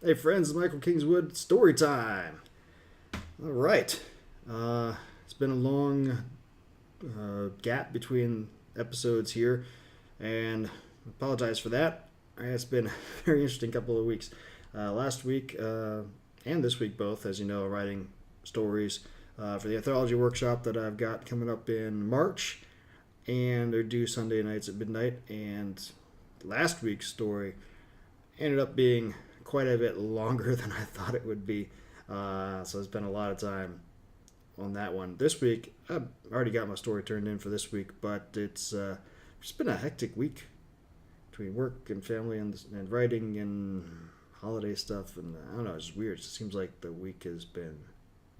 Hey friends, it's Michael Kingswood, story time. All right. It's been a long gap between episodes here, and I apologize for that. It's been a very interesting couple of weeks. Last week and this week both, as you know, writing stories for the anthology workshop that I've got coming up in March, and they're due Sunday nights at midnight. And last week's story ended up being quite a bit longer than I thought it would be. So it's been a lot of time on that one. This week, I've already got my story turned in for this week, but it's been a hectic week between work and family and writing and holiday stuff. And I don't know, it's weird. It seems like the week has been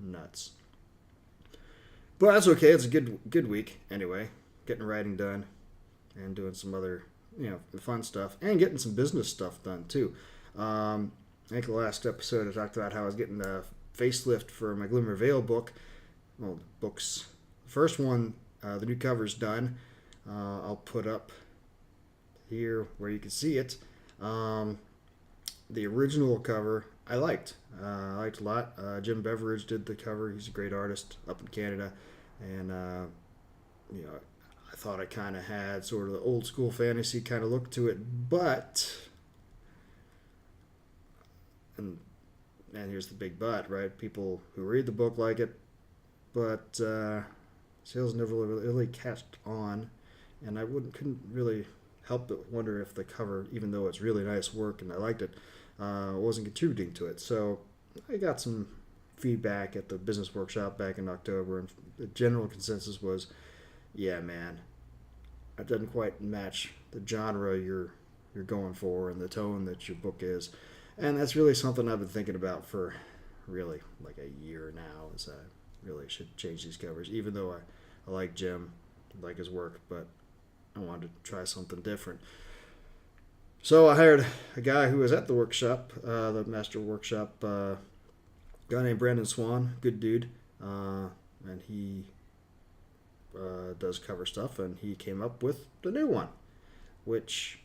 nuts. But that's okay. It's a good week anyway. Getting writing done and doing some other fun stuff and getting some business stuff done too. I think the last episode I talked about how I was getting a facelift for my Glimmer Vale book. Well, books. The first one, the new cover's done. I'll put up here where you can see it. The original cover I liked. I liked a lot. Jim Beveridge did the cover. He's a great artist up in Canada, and I thought it kind of had sort of the old school fantasy kind of look to it, but. And here's the big but, right? People who read the book like it, but sales never really catched on, and I couldn't really help but wonder if the cover, even though it's really nice work and I liked it, wasn't contributing to it. So I got some feedback at the business workshop back in October, and the general consensus was, yeah, man, it doesn't quite match the genre you're going for and the tone that your book is. And that's really something I've been thinking about for really like a year now, is I really should change these covers, even though I like Jim, I like his work, but I wanted to try something different. So I hired a guy who was at the workshop, the master workshop, a guy named Brandon Swan, good dude, and he does cover stuff, and he came up with the new one, which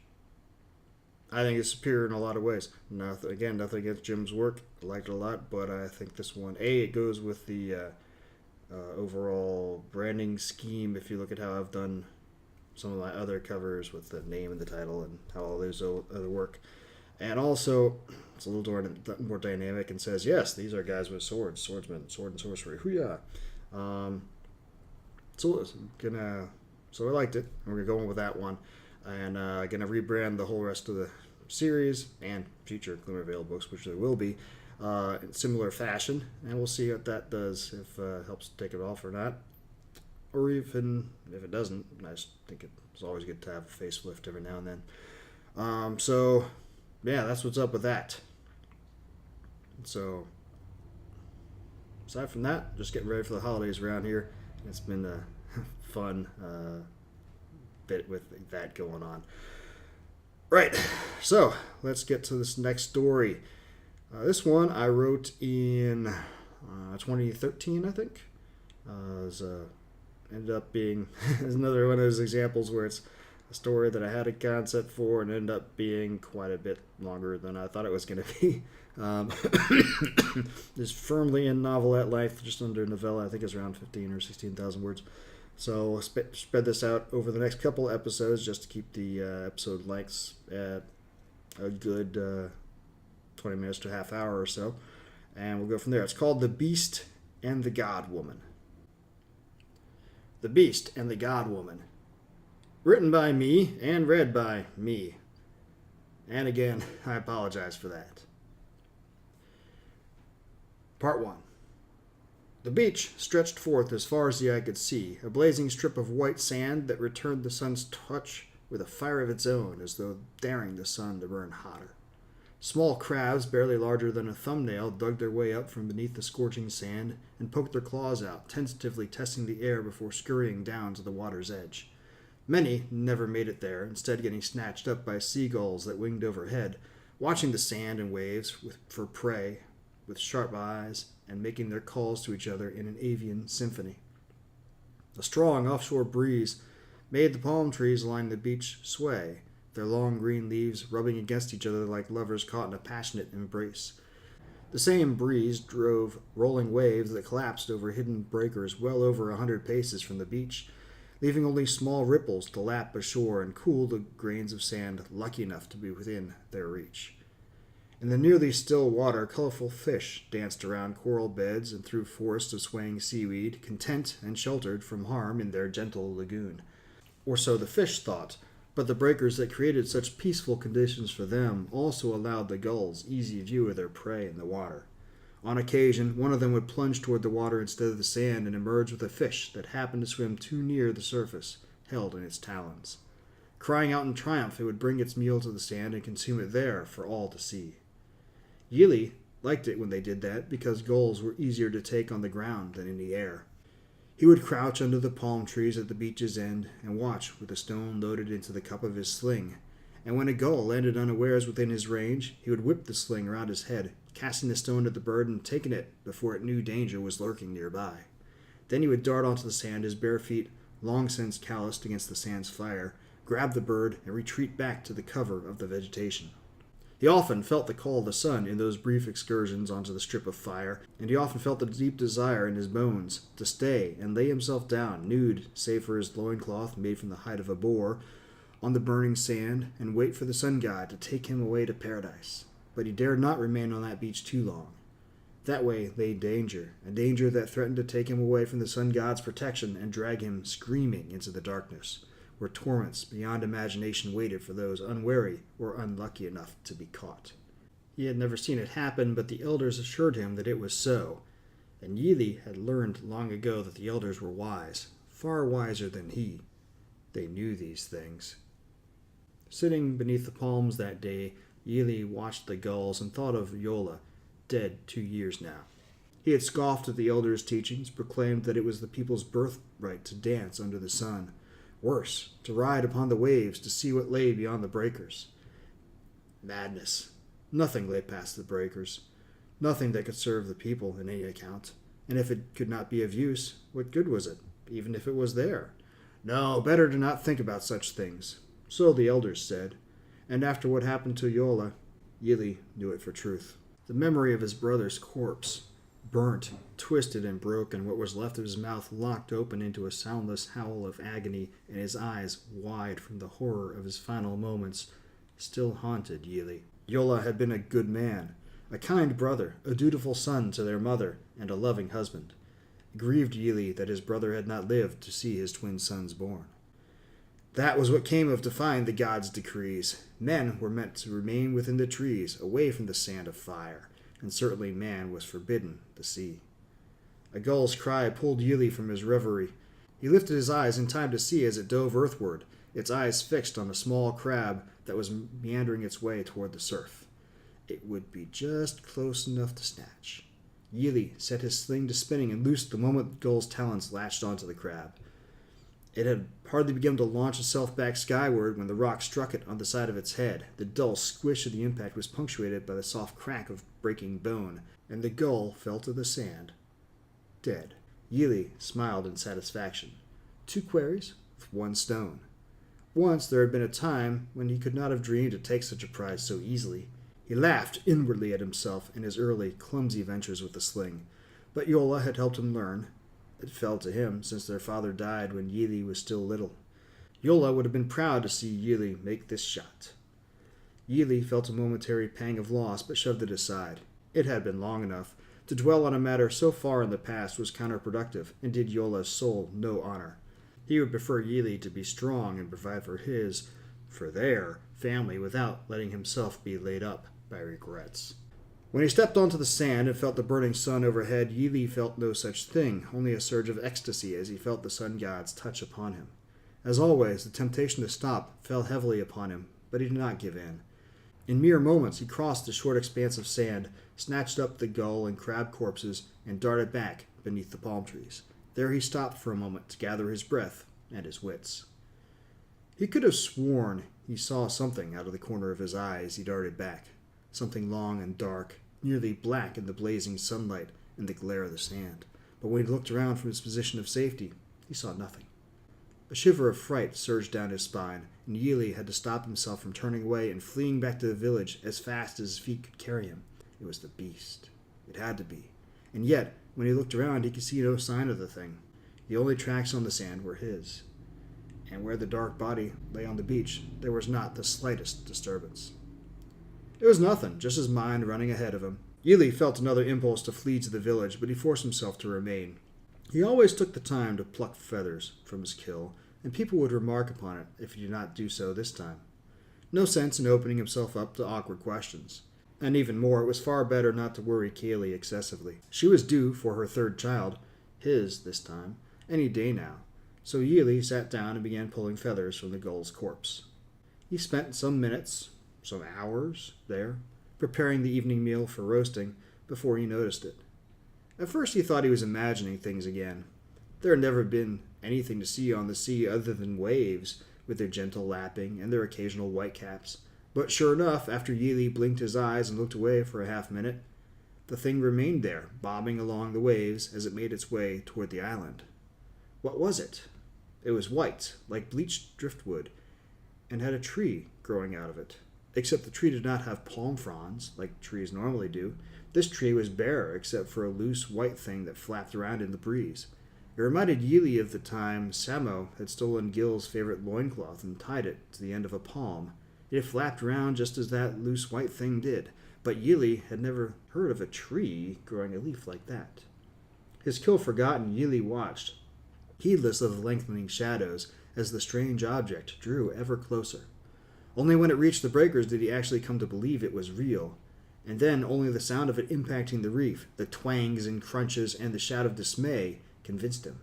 I think it's superior in a lot of ways. Nothing against Jim's work. I liked it a lot, but I think this one, it goes with the overall branding scheme. If you look at how I've done some of my other covers with the name and the title and how all those other work. And also, it's a little more dynamic and says, yes, these are guys with swords, swordsmen, sword and sorcery. Hoo-yah. So I liked it. We're going with that one. And going to rebrand the whole rest of the series and future Glimmer Vale books, which there will be, in similar fashion. And we'll see what that does, if it helps take it off or not. Or even if it doesn't. I just think it's always good to have a facelift every now and then. So, yeah, that's what's up with that. So, aside from that, just getting ready for the holidays around here. It's been a fun bit with that going on. Right, so let's get to this next story. This one I wrote in 2013, I think. Ended up being another one of those examples where it's a story that I had a concept for and ended up being quite a bit longer than I thought it was going to be. It's firmly in novelette length, just under novella. I think it's around 15 or 16,000 words. So we'll spread this out over the next couple episodes just to keep the episode lengths at a good 20 minutes to a half hour or so. And we'll go from there. It's called The Beast and the God Woman. The Beast and the God Woman. Written by me and read by me. And again, I apologize for that. Part 1. The beach stretched forth as far as the eye could see, a blazing strip of white sand that returned the sun's touch with a fire of its own, as though daring the sun to burn hotter. Small crabs, barely larger than a thumbnail, dug their way up from beneath the scorching sand and poked their claws out, tentatively testing the air before scurrying down to the water's edge. Many never made it there, instead getting snatched up by seagulls that winged overhead, watching the sand and waves for prey, with sharp eyes, and making their calls to each other in an avian symphony. A strong offshore breeze made the palm trees lining the beach sway, their long green leaves rubbing against each other like lovers caught in a passionate embrace. The same breeze drove rolling waves that collapsed over hidden breakers well over 100 paces from the beach, leaving only small ripples to lap ashore and cool the grains of sand lucky enough to be within their reach. In the nearly still water, colorful fish danced around coral beds and through forests of swaying seaweed, content and sheltered from harm in their gentle lagoon. Or so the fish thought, but the breakers that created such peaceful conditions for them also allowed the gulls easy view of their prey in the water. On occasion, one of them would plunge toward the water instead of the sand and emerge with a fish that happened to swim too near the surface, held in its talons. Crying out in triumph, it would bring its meal to the sand and consume it there for all to see. Yili liked it when they did that because gulls were easier to take on the ground than in the air. He would crouch under the palm trees at the beach's end and watch with a stone loaded into the cup of his sling, and when a gull landed unawares within his range, he would whip the sling around his head, casting the stone at the bird and taking it before it knew danger was lurking nearby. Then he would dart onto the sand, his bare feet long since calloused against the sand's fire, grab the bird, and retreat back to the cover of the vegetation. He often felt the call of the sun in those brief excursions onto the strip of fire, and he often felt the deep desire in his bones to stay and lay himself down, nude save for his loincloth made from the hide of a boar, on the burning sand, and wait for the sun god to take him away to paradise. But he dared not remain on that beach too long. That way lay danger, a danger that threatened to take him away from the sun god's protection and drag him screaming into the darkness, where torments beyond imagination waited for those unwary or unlucky enough to be caught. He had never seen it happen, but the elders assured him that it was so, and Yili had learned long ago that the elders were wise, far wiser than he. They knew these things. Sitting beneath the palms that day, Yili watched the gulls and thought of Yola, dead 2 years now. He had scoffed at the elders' teachings, proclaimed that it was the people's birthright to dance under the sun. Worse, to ride upon the waves to see what lay beyond the breakers. Madness. Nothing lay past the breakers. Nothing that could serve the people in any account. And if it could not be of use, what good was it, even if it was there? No, better to not think about such things. So the elders said. And after what happened to Yola, Yili knew it for truth. The memory of his brother's corpse, burnt, twisted, and broken, what was left of his mouth locked open into a soundless howl of agony, and his eyes wide from the horror of his final moments, still haunted Yili. Yola had been a good man, a kind brother, a dutiful son to their mother, and a loving husband. It grieved Yili that his brother had not lived to see his twin sons born. That was what came of defying the gods' decrees. Men were meant to remain within the trees, away from the sand of fire, and certainly man was forbidden the sea. A gull's cry pulled Yili from his reverie. He lifted his eyes in time to see as it dove earthward, its eyes fixed on a small crab that was meandering its way toward the surf. It would be just close enough to snatch. Yili set his sling to spinning and loosed the moment the gull's talons latched onto the crab. It had hardly begun to launch itself back skyward when the rock struck it on the side of its head. The dull squish of the impact was punctuated by the soft crack of breaking bone, and the gull fell to the sand, dead. Yili smiled in satisfaction. 2 quarries with 1 stone. Once there had been a time when he could not have dreamed to take such a prize so easily. He laughed inwardly at himself and his early, clumsy ventures with the sling. But Yola had helped him learn. It fell to him, since their father died when Yili was still little. Yola would have been proud to see Yili make this shot. Yili felt a momentary pang of loss, but shoved it aside. It had been long enough. To dwell on a matter so far in the past was counterproductive, and did Yola's soul no honor. He would prefer Yili to be strong and provide for their family, without letting himself be laid up by regrets. When he stepped onto the sand and felt the burning sun overhead, Yili felt no such thing, only a surge of ecstasy as he felt the sun god's touch upon him. As always, the temptation to stop fell heavily upon him, but he did not give in. In mere moments he crossed the short expanse of sand, snatched up the gull and crab corpses, and darted back beneath the palm trees. There he stopped for a moment to gather his breath and his wits. He could have sworn he saw something out of the corner of his eye as he darted back, something long and dark, nearly black in the blazing sunlight and the glare of the sand. But when he looked around from his position of safety, he saw nothing. A shiver of fright surged down his spine, and Yili had to stop himself from turning away and fleeing back to the village as fast as his feet could carry him. It was the beast. It had to be. And yet, when he looked around, he could see no sign of the thing. The only tracks on the sand were his. And where the dark body lay on the beach, there was not the slightest disturbance. It was nothing, just his mind running ahead of him. Yili felt another impulse to flee to the village, but he forced himself to remain. He always took the time to pluck feathers from his kill, and people would remark upon it if he did not do so this time. No sense in opening himself up to awkward questions. And even more, it was far better not to worry Kaylee excessively. She was due for her third child, his this time, any day now. So Yili sat down and began pulling feathers from the gull's corpse. He spent some minutes, some hours, there, preparing the evening meal for roasting, before he noticed it. At first he thought he was imagining things again. There had never been anything to see on the sea other than waves, with their gentle lapping and their occasional whitecaps. But sure enough, after Yili blinked his eyes and looked away for a half-minute, the thing remained there, bobbing along the waves as it made its way toward the island. What was it? It was white, like bleached driftwood, and had a tree growing out of it. Except the tree did not have palm fronds, like trees normally do. This tree was bare, except for a loose white thing that flapped around in the breeze. It reminded Yili of the time Samo had stolen Gil's favorite loincloth and tied it to the end of a palm. It flapped around just as that loose white thing did, but Yili had never heard of a tree growing a leaf like that. His kill forgotten, Yili watched, heedless of the lengthening shadows, as the strange object drew ever closer. Only when it reached the breakers did he actually come to believe it was real, and then only the sound of it impacting the reef, the twangs and crunches, and the shout of dismay convinced him.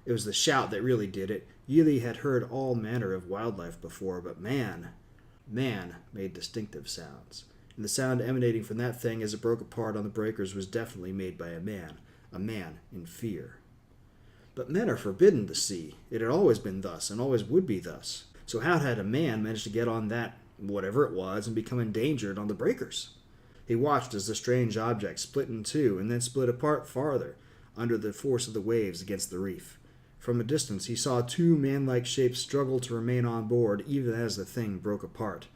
It was the shout that really did it. Yili had heard all manner of wildlife before, but man made distinctive sounds. And the sound emanating from that thing as it broke apart on the breakers was definitely made by a man in fear. But men are forbidden to see. It had always been thus, and always would be thus. So how had a man managed to get on that, whatever it was, and become endangered on the breakers? He watched as the strange object split in two, and then split apart farther, under the force of the waves against the reef. From a distance he saw two man-like shapes struggle to remain on board, even as the thing broke apart.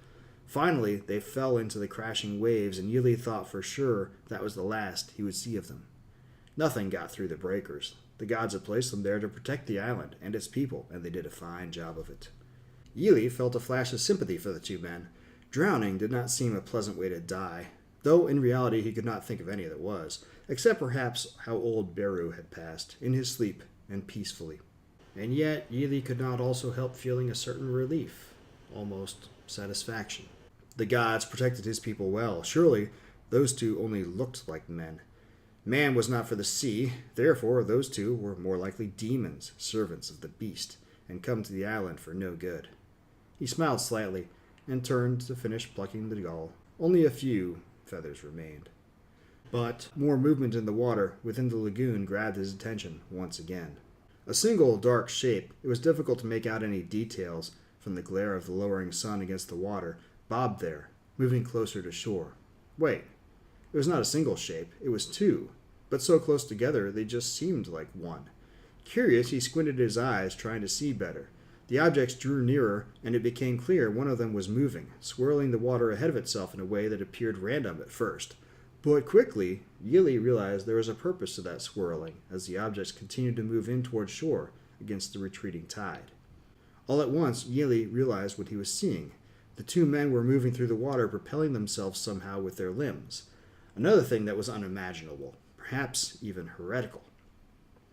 Finally, they fell into the crashing waves, and Yili thought for sure that was the last he would see of them. Nothing got through the breakers. The gods had placed them there to protect the island and its people, and they did a fine job of it. Yili felt a flash of sympathy for the two men. Drowning did not seem a pleasant way to die, though in reality he could not think of any that was, except perhaps how old Beru had passed, in his sleep and peacefully. And yet Yili could not also help feeling a certain relief, almost satisfaction. The gods protected his people well. Surely those two only looked like men. Man was not for the sea, therefore those two were more likely demons, servants of the beast, and come to the island for no good. He smiled slightly, and turned to finish plucking the gull. Only a few feathers remained. But more movement in the water within the lagoon grabbed his attention once again. A single dark shape, it was difficult to make out any details from the glare of the lowering sun against the water, bobbed there, moving closer to shore. Wait, it was not a single shape, it was two, but so close together they just seemed like one. Curious, he squinted his eyes, trying to see better. The objects drew nearer, and it became clear one of them was moving, swirling the water ahead of itself in a way that appeared random at first. But quickly, Yili realized there was a purpose to that swirling, as the objects continued to move in toward shore against the retreating tide. All at once, Yili realized what he was seeing. The two men were moving through the water, propelling themselves somehow with their limbs. Another thing that was unimaginable, perhaps even heretical.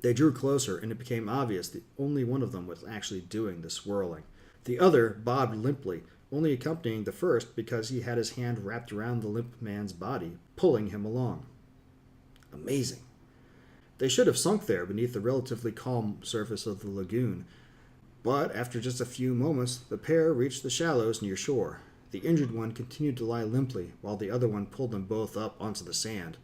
They drew closer, and it became obvious that only one of them was actually doing the swirling. The other bobbed limply, only accompanying the first because he had his hand wrapped around the limp man's body, pulling him along. Amazing. They should have sunk there beneath the relatively calm surface of the lagoon, but after just a few moments, the pair reached the shallows near shore. The injured one continued to lie limply, while the other one pulled them both up onto the sand.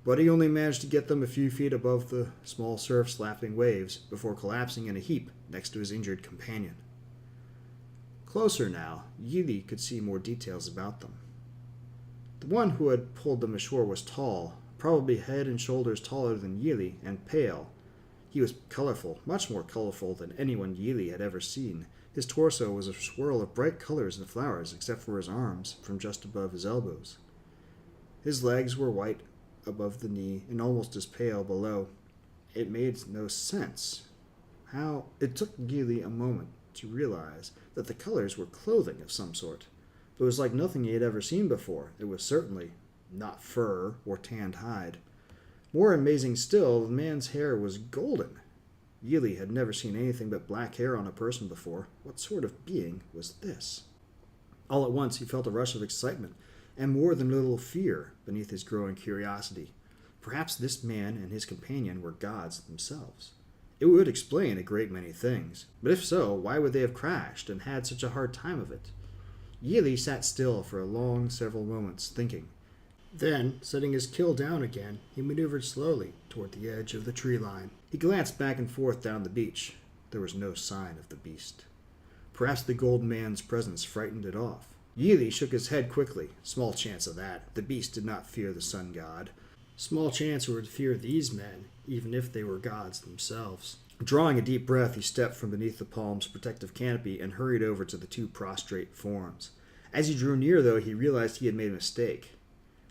But he only managed to get them a few feet above the small surf's lapping waves before collapsing in a heap next to his injured companion. Closer now, Yili could see more details about them. The one who had pulled them ashore was tall, probably head and shoulders taller than Yili, and pale. He was colorful, much more colorful than anyone Yili had ever seen. His torso was a swirl of bright colors and flowers, except for his arms, from just above his elbows. His legs were white above the knee and almost as pale below. It made no sense. It took Yili a moment to realize that the colors were clothing of some sort. It was like nothing he had ever seen before. It was certainly not fur or tanned hide. More amazing still, the man's hair was golden. Yili had never seen anything but black hair on a person before. What sort of being was this? All at once he felt a rush of excitement, and more than a little fear beneath his growing curiosity. Perhaps this man and his companion were gods themselves. It would explain a great many things, but if so, why would they have crashed and had such a hard time of it? Yili sat still for a long several moments, thinking. Then, setting his kill down again, he maneuvered slowly toward the edge of the tree line. He glanced back and forth down the beach. There was no sign of the beast. Perhaps the gold man's presence frightened it off. Yili shook his head quickly. Small chance of that. The beast did not fear the sun god. Small chance it would fear these men, even if they were gods themselves. Drawing a deep breath, he stepped from beneath the palm's protective canopy and hurried over to the two prostrate forms. As he drew near, though, he realized he had made a mistake.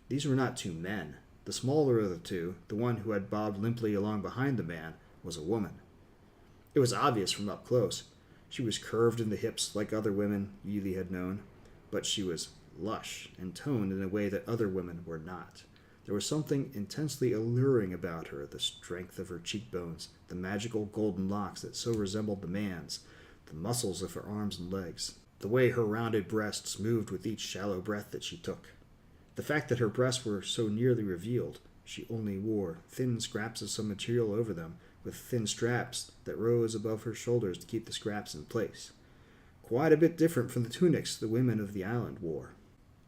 These were not two men. The smaller of the two, the one who had bobbed limply along behind the man, was a woman. It was obvious from up close. She was curved in the hips like other women Yili had known, but she was lush and toned in a way that other women were not. There was something intensely alluring about her, the strength of her cheekbones, the magical golden locks that so resembled the man's, the muscles of her arms and legs, the way her rounded breasts moved with each shallow breath that she took. The fact that her breasts were so nearly revealed, she only wore thin scraps of some material over them, with thin straps that rose above her shoulders to keep the scraps in place. Quite a bit different from the tunics the women of the island wore.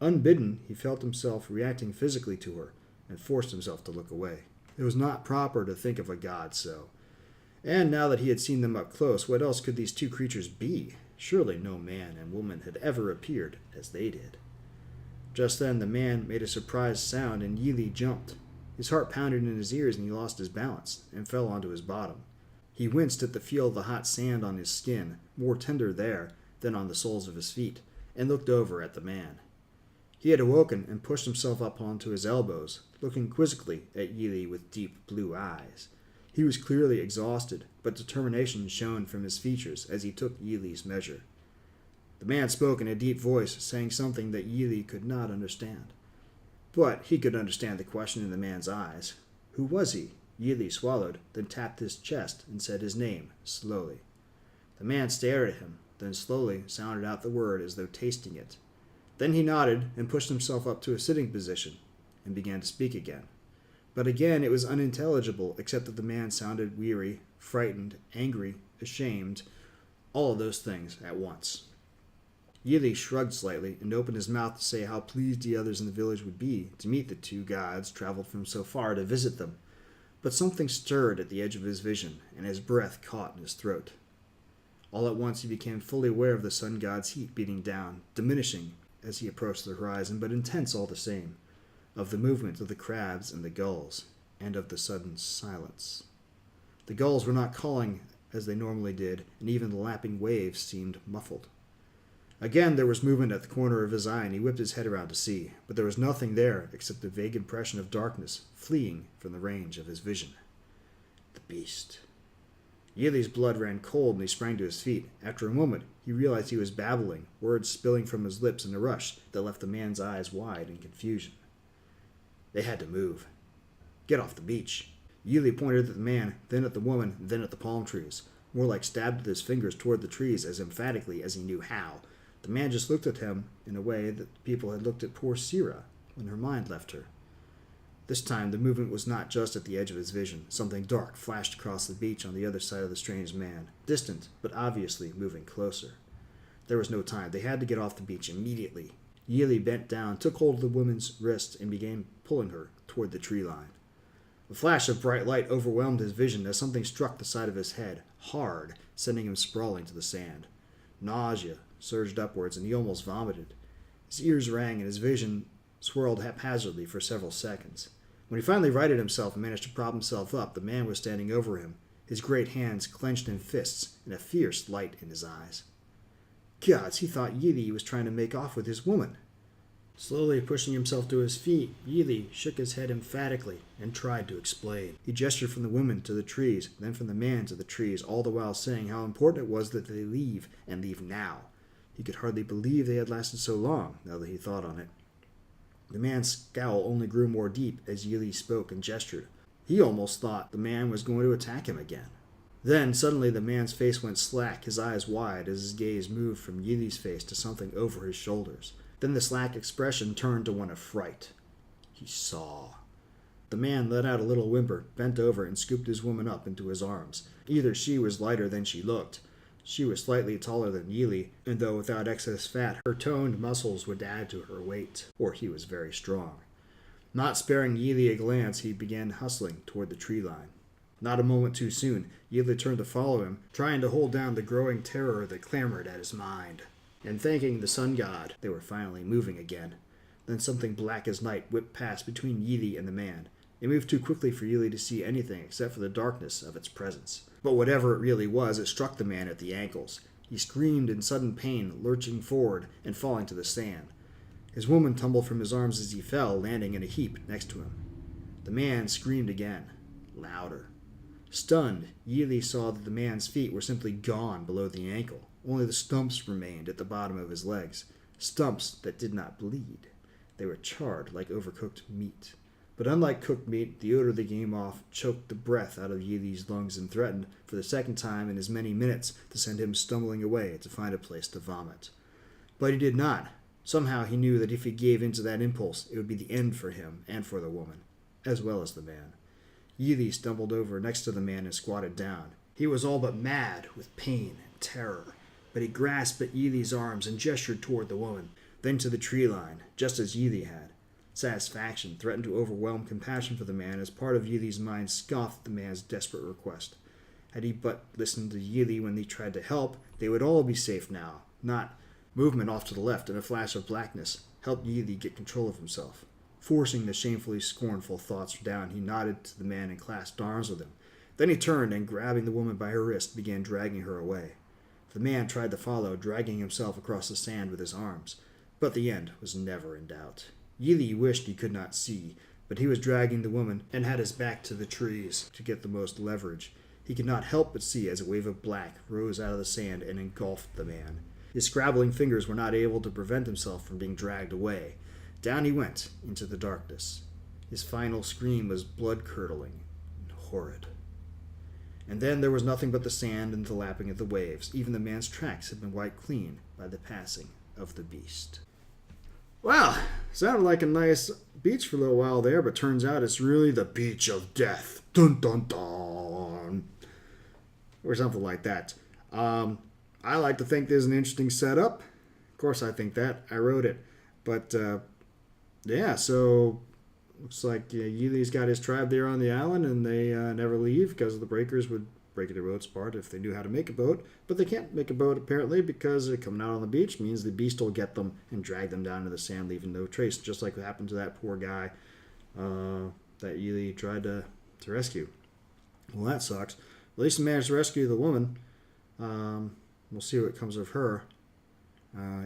Unbidden, he felt himself reacting physically to her, and forced himself to look away. It was not proper to think of a god so. And now that he had seen them up close, what else could these two creatures be? Surely no man and woman had ever appeared as they did. Just then the man made a surprised sound, and Yili jumped. His heart pounded in his ears, and he lost his balance and fell onto his bottom. He winced at the feel of the hot sand on his skin, more tender there than on the soles of his feet, and looked over at the man. He had awoken and pushed himself up onto his elbows, looking quizzically at Yili with deep blue eyes. He was clearly exhausted, but determination shone from his features as he took Yili's measure. The man spoke in a deep voice, saying something that Yili could not understand. But he could understand the question in the man's eyes. Who was he? Yili swallowed, then tapped his chest and said his name, slowly. The man stared at him, then slowly sounded out the word as though tasting it. Then he nodded and pushed himself up to a sitting position and began to speak again. But again it was unintelligible, except that the man sounded weary, frightened, angry, ashamed, all of those things at once. Yili shrugged slightly and opened his mouth to say how pleased the others in the village would be to meet the two gods traveled from so far to visit them. But something stirred at the edge of his vision, and his breath caught in his throat. All at once he became fully aware of the sun god's heat beating down, diminishing as he approached the horizon, but intense all the same, of the movement of the crabs and the gulls, and of the sudden silence. The gulls were not calling as they normally did, and even the lapping waves seemed muffled. Again there was movement at the corner of his eye, and he whipped his head around to see, but there was nothing there except a vague impression of darkness fleeing from the range of his vision. The beast. Yili's blood ran cold, and he sprang to his feet. After a moment, he realized he was babbling, words spilling from his lips in a rush that left the man's eyes wide in confusion. They had to move. Get off the beach. Yili pointed at the man, then at the woman, then at the palm trees, more like stabbed with his fingers toward the trees as emphatically as he knew how. The man just looked at him in a way that people had looked at poor Sira when her mind left her. This time the movement was not just at the edge of his vision. Something dark flashed across the beach on the other side of the strange man, distant, but obviously moving closer. There was no time. They had to get off the beach immediately. Yili bent down, took hold of the woman's wrist, and began pulling her toward the tree line. A flash of bright light overwhelmed his vision as something struck the side of his head, hard, sending him sprawling to the sand. Nausea surged upwards, and he almost vomited. His ears rang, and his vision swirled haphazardly for several seconds. When he finally righted himself and managed to prop himself up, the man was standing over him, his great hands clenched in fists and a fierce light in his eyes. Gods, he thought Yili was trying to make off with his woman. Slowly pushing himself to his feet, Yili shook his head emphatically and tried to explain. He gestured from the woman to the trees, then from the man to the trees, all the while saying how important it was that they leave, and leave now. He could hardly believe they had lasted so long, now that he thought on it. The man's scowl only grew more deep as Yili spoke and gestured. He almost thought the man was going to attack him again. Then, suddenly, the man's face went slack, his eyes wide, as his gaze moved from Yili's face to something over his shoulders. Then the slack expression turned to one of fright. He saw. The man let out a little whimper, bent over, and scooped his woman up into his arms. Either she was lighter than she looked. She was slightly taller than Yili, and though without excess fat, her toned muscles would add to her weight, or he was very strong. Not sparing Yili a glance, he began hustling toward the tree line. Not a moment too soon, Yili turned to follow him, trying to hold down the growing terror that clamored at his mind. And thanking the sun god, they were finally moving again. Then something black as night whipped past between Yili and the man. It moved too quickly for Yili to see anything except for the darkness of its presence. But whatever it really was, it struck the man at the ankles. He screamed in sudden pain, lurching forward and falling to the sand. His woman tumbled from his arms as he fell, landing in a heap next to him. The man screamed again, louder. Stunned, Yili saw that the man's feet were simply gone below the ankle. Only the stumps remained at the bottom of his legs, stumps that did not bleed. They were charred like overcooked meat. But unlike cooked meat, the odor that came off choked the breath out of Yili's lungs and threatened, for the second time in as many minutes, to send him stumbling away to find a place to vomit. But he did not. Somehow he knew that if he gave in to that impulse, it would be the end for him and for the woman, as well as the man. Yili stumbled over next to the man and squatted down. He was all but mad with pain and terror. But he grasped at Yili's arms and gestured toward the woman, then to the tree line, just as Yili had. Satisfaction threatened to overwhelm compassion for the man as part of Yili's mind scoffed at the man's desperate request. Had he but listened to Yili when he tried to help, they would all be safe now. Not movement off to the left and a flash of blackness helped Yili get control of himself. Forcing the shamefully scornful thoughts down, he nodded to the man and clasped arms with him. Then he turned and, grabbing the woman by her wrist, began dragging her away. The man tried to follow, dragging himself across the sand with his arms. But the end was never in doubt. Yili wished he could not see, but he was dragging the woman and had his back to the trees to get the most leverage. He could not help but see as a wave of black rose out of the sand and engulfed the man. His scrabbling fingers were not able to prevent himself from being dragged away. Down he went into the darkness. His final scream was blood-curdling and horrid. And then there was nothing but the sand and the lapping of the waves. Even the man's tracks had been wiped clean by the passing of the beast. Well, sounded like a nice beach for a little while there, but turns out it's really the beach of death. Dun dun dun. Or something like that. I like to think there's an interesting setup. Of course I think that. I wrote it. But, yeah, so looks like Yili's got his tribe there on the island, and they never leave because the breakers would break their boats apart if they knew how to make a boat. But they can't make a boat, apparently, because they're coming out on the beach means the beast will get them and drag them down to the sand, leaving no trace, just like what happened to that poor guy that Yili tried to rescue. Well, that sucks. At least he managed to rescue the woman. We'll see what comes of her.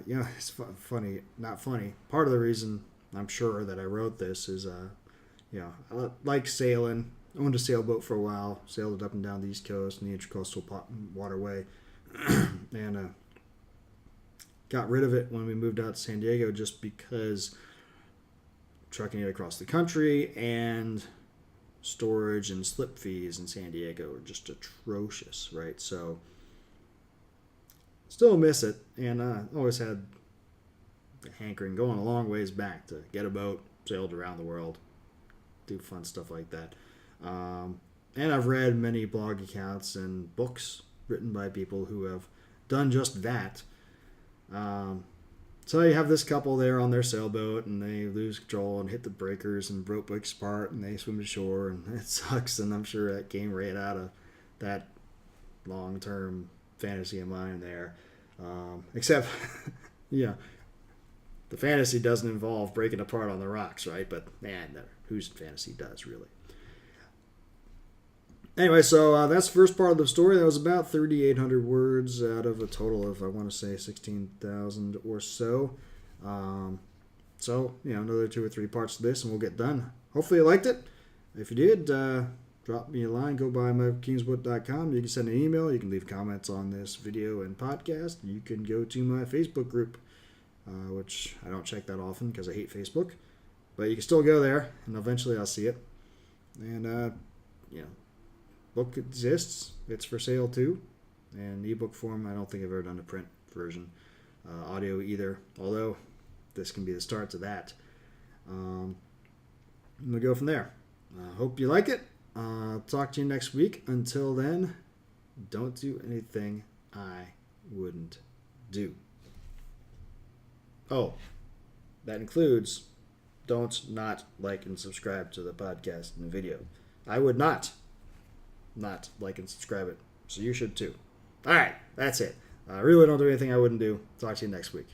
It's funny. Not funny. Part of the reason I'm sure that I wrote this is, I like sailing. I owned a sailboat for a while. Sailed it up and down the East Coast and the Intracoastal Waterway. And got rid of it when we moved out to San Diego just because trucking it across the country and storage and slip fees in San Diego are just atrocious, right? So still miss it, and always had the hankering going a long ways back to get a boat, sailed around the world, do fun stuff like that. And I've read many blog accounts and books written by people who have done just that. So you have this couple there on their sailboat, and they lose control and hit the breakers, and boat breaks apart, and they swim to shore, and it sucks. And I'm sure that came right out of that long-term fantasy of mine there. Except, the fantasy doesn't involve breaking apart on the rocks, right? But man, whose fantasy does, really? Anyway, so that's the first part of the story. That was about 3,800 words out of a total of, I want to say, 16,000 or so. So, another 2 or 3 parts to this, and we'll get done. Hopefully you liked it. If you did, drop me a line. Go by mykingswood.com. You can send an email. You can leave comments on this video and podcast. You can go to my Facebook group, which I don't check that often because I hate Facebook. But you can still go there, and eventually I'll see it. And, book exists. It's for sale too. And ebook form, I don't think I've ever done a print version. Audio either, although this can be the start to that. I'm going to go from there. Hope you like it. I'll talk to you next week. Until then, don't do anything I wouldn't do. Oh, that includes don't not like and subscribe to the podcast and the video. I would not like and subscribe it. So you should too. All right, that's it. I really don't do anything I wouldn't do. Talk to you next week.